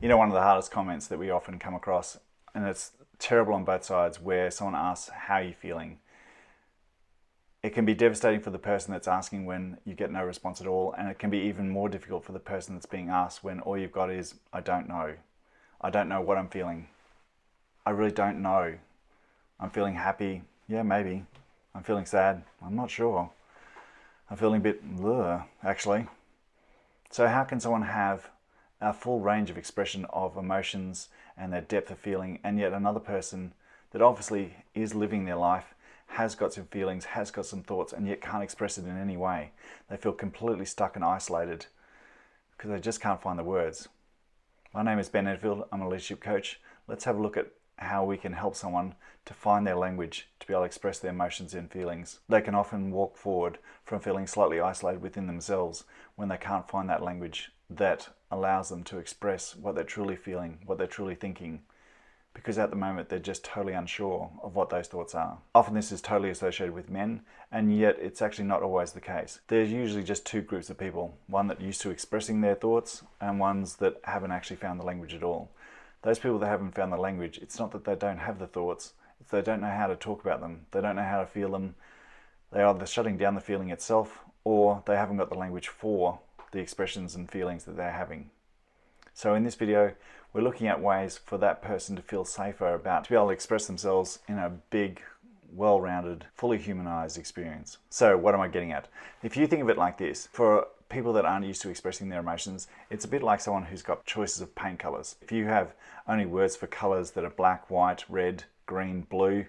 You know, one of the hardest comments that we often come across, and it's terrible on both sides, where someone asks, how are you feeling? It can be devastating for the person that's asking when you get no response at all, and it can be even more difficult for the person that's being asked when all you've got is, I don't know. I don't know what I'm feeling. I really don't know. I'm feeling happy. Yeah, maybe. I'm feeling sad. I'm not sure. I'm feeling a bit actually. So how can someone have a full range of expression of emotions and their depth of feeling, and yet another person that obviously is living their life, has got some feelings, has got some thoughts, and yet can't express it in any way? They feel completely stuck and isolated because they just can't find the words. My name is Ben Edfield. I'm a leadership coach. Let's have a look at how we can help someone to find their language, to be able to express their emotions and feelings. They can often walk forward from feeling slightly isolated within themselves when they can't find that language that allows them to express what they're truly feeling, what they're truly thinking, because at the moment they're just totally unsure of what those thoughts are. Often this is totally associated with men, and yet it's actually not always the case. There's usually just two groups of people, one that are used to expressing their thoughts and ones that haven't actually found the language at all. Those people that haven't found the language, it's not that they don't have the thoughts, it's they don't know how to talk about them, they don't know how to feel them. They're either shutting down the feeling itself, or they haven't got the language for the expressions and feelings that they're having. So in this video, we're looking at ways for that person to feel safer about, to be able to express themselves in a big, well-rounded, fully humanized experience. So what am I getting at? If you think of it like this, for people that aren't used to expressing their emotions, it's a bit like someone who's got choices of paint colors. If you have only words for colors that are black, white, red, green, blue,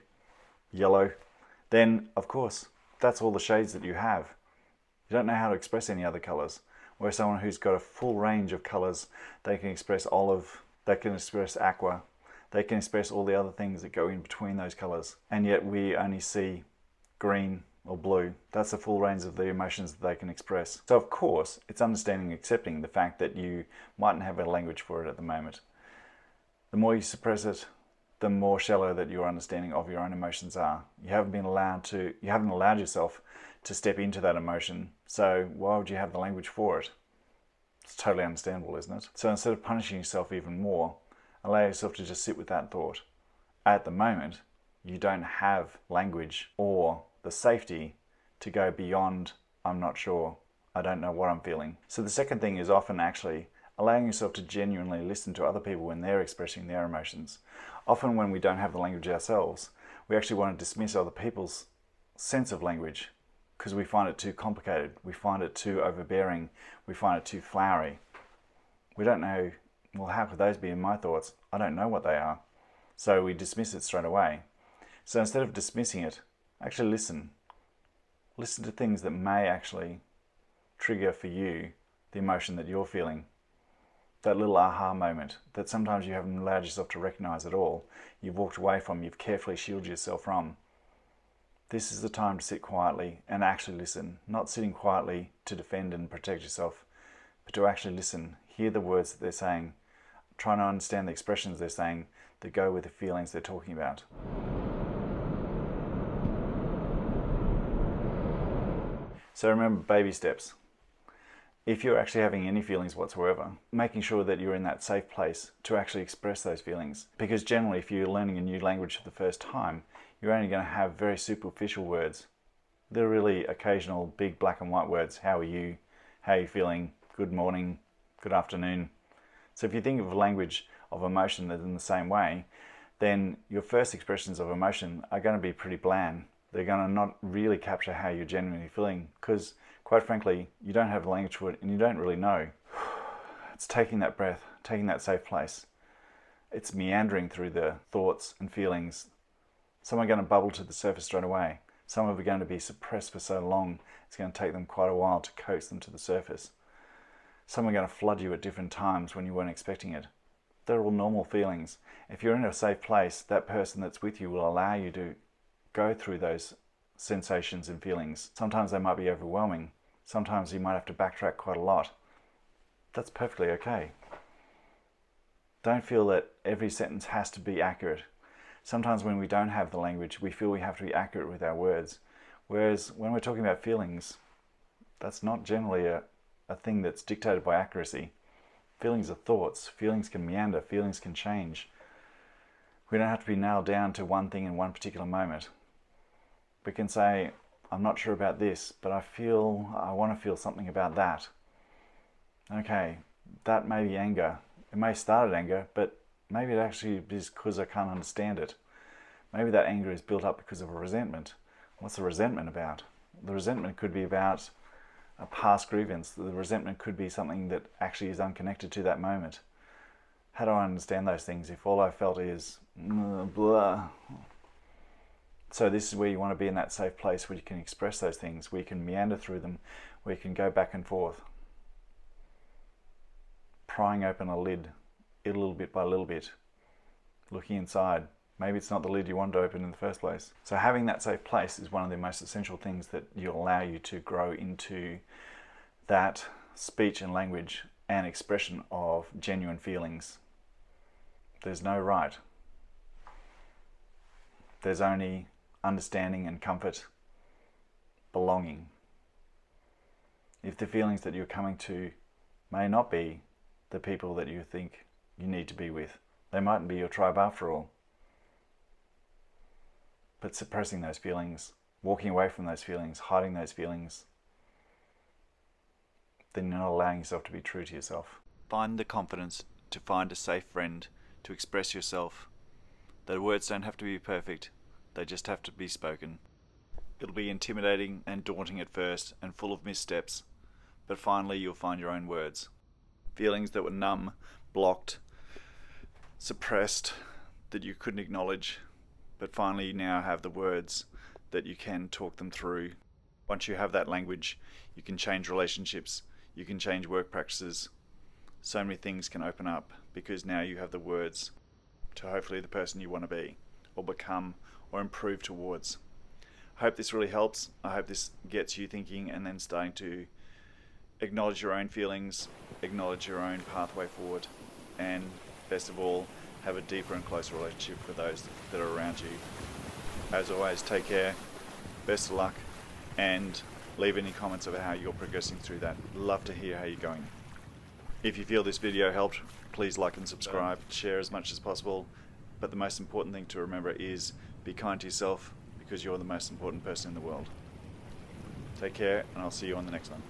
yellow, then of course, that's all the shades that you have. You don't know how to express any other colors. Whereas someone who's got a full range of colors, they can express olive, they can express aqua, they can express all the other things that go in between those colors. And yet we only see green or blue. That's the full range of the emotions that they can express. So of course, it's understanding and accepting the fact that you mightn't have a language for it at the moment. The more you suppress it, the more shallow that your understanding of your own emotions are. You haven't allowed yourself to step into that emotion, so why would you have the language for it? It's totally understandable, isn't it? So instead of punishing yourself even more, allow yourself to just sit with that thought. At the moment, you don't have language or the safety to go beyond, I'm not sure, I don't know what I'm feeling. So the second thing is often actually allowing yourself to genuinely listen to other people when they're expressing their emotions. Often when we don't have the language ourselves, we actually want to dismiss other people's sense of language because we find it too complicated, we find it too overbearing, we find it too flowery. We don't know, well, how could those be in my thoughts? I don't know what they are. So we dismiss it straight away. So instead of dismissing it, actually listen. Listen to things that may actually trigger for you the emotion that you're feeling. That little aha moment that sometimes you haven't allowed yourself to recognize at all. You've walked away from, you've carefully shielded yourself from. This is the time to sit quietly and actually listen. Not sitting quietly to defend and protect yourself, but to actually listen, hear the words that they're saying, try to understand the expressions they're saying that go with the feelings they're talking about. So remember, baby steps. If you're actually having any feelings whatsoever, making sure that you're in that safe place to actually express those feelings. Because generally, if you're learning a new language for the first time, you're only going to have very superficial words. They're really occasional big black and white words. How are you? How are you feeling? Good morning, good afternoon. So if you think of language of emotion that's in the same way, then your first expressions of emotion are going to be pretty bland. They're going to not really capture how you're genuinely feeling because, quite frankly, you don't have the language for it and you don't really know. It's taking that breath, taking that safe place. It's meandering through the thoughts and feelings. Some are going to bubble to the surface straight away. Some are going to be suppressed for so long, it's going to take them quite a while to coax them to the surface. Some are going to flood you at different times when you weren't expecting it. They're all normal feelings. If you're in a safe place, that person that's with you will allow you to go through those sensations and feelings. Sometimes they might be overwhelming. Sometimes you might have to backtrack quite a lot. That's perfectly okay. Don't feel that every sentence has to be accurate. Sometimes when we don't have the language, we feel we have to be accurate with our words. Whereas when we're talking about feelings, that's not generally a thing that's dictated by accuracy. Feelings are thoughts. Feelings can meander. Feelings can change. We don't have to be nailed down to one thing in one particular moment. We can say, I'm not sure about this, but I want to feel something about that. Okay, that may be anger. It may start at anger, but maybe it actually is because I can't understand it. Maybe that anger is built up because of a resentment. What's the resentment about? The resentment could be about a past grievance. The resentment could be something that actually is unconnected to that moment. How do I understand those things if all I felt is blah? So this is where you want to be, in that safe place where you can express those things, where you can meander through them, where you can go back and forth. Prying open a lid, little bit by little bit, looking inside. Maybe it's not the lid you wanted to open in the first place. So having that safe place is one of the most essential things that will allow you to grow into that speech and language and expression of genuine feelings. There's no right. There's only understanding and comfort, belonging. If the feelings that you're coming to may not be the people that you think you need to be with, they mightn't be your tribe after all. But suppressing those feelings, walking away from those feelings, hiding those feelings, then you're not allowing yourself to be true to yourself. Find the confidence to find a safe friend, to express yourself. The words don't have to be perfect, they just have to be spoken. It'll be intimidating and daunting at first and full of missteps, but finally you'll find your own words. Feelings that were numb, blocked, suppressed, that you couldn't acknowledge, but finally you now have the words that you can talk them through. Once you have that language, you can change relationships, you can change work practices. So many things can open up because now you have the words to hopefully the person you want to be or become or improve towards. I hope this really helps. I hope this gets you thinking and then starting to acknowledge your own feelings, acknowledge your own pathway forward, and best of all, have a deeper and closer relationship with those that are around you. As always, take care, best of luck, and leave any comments about how you're progressing through that. Love to hear how you're going. If you feel this video helped, please like and subscribe, share as much as possible, but the most important thing to remember is be kind to yourself because you're the most important person in the world. Take care, and I'll see you on the next one.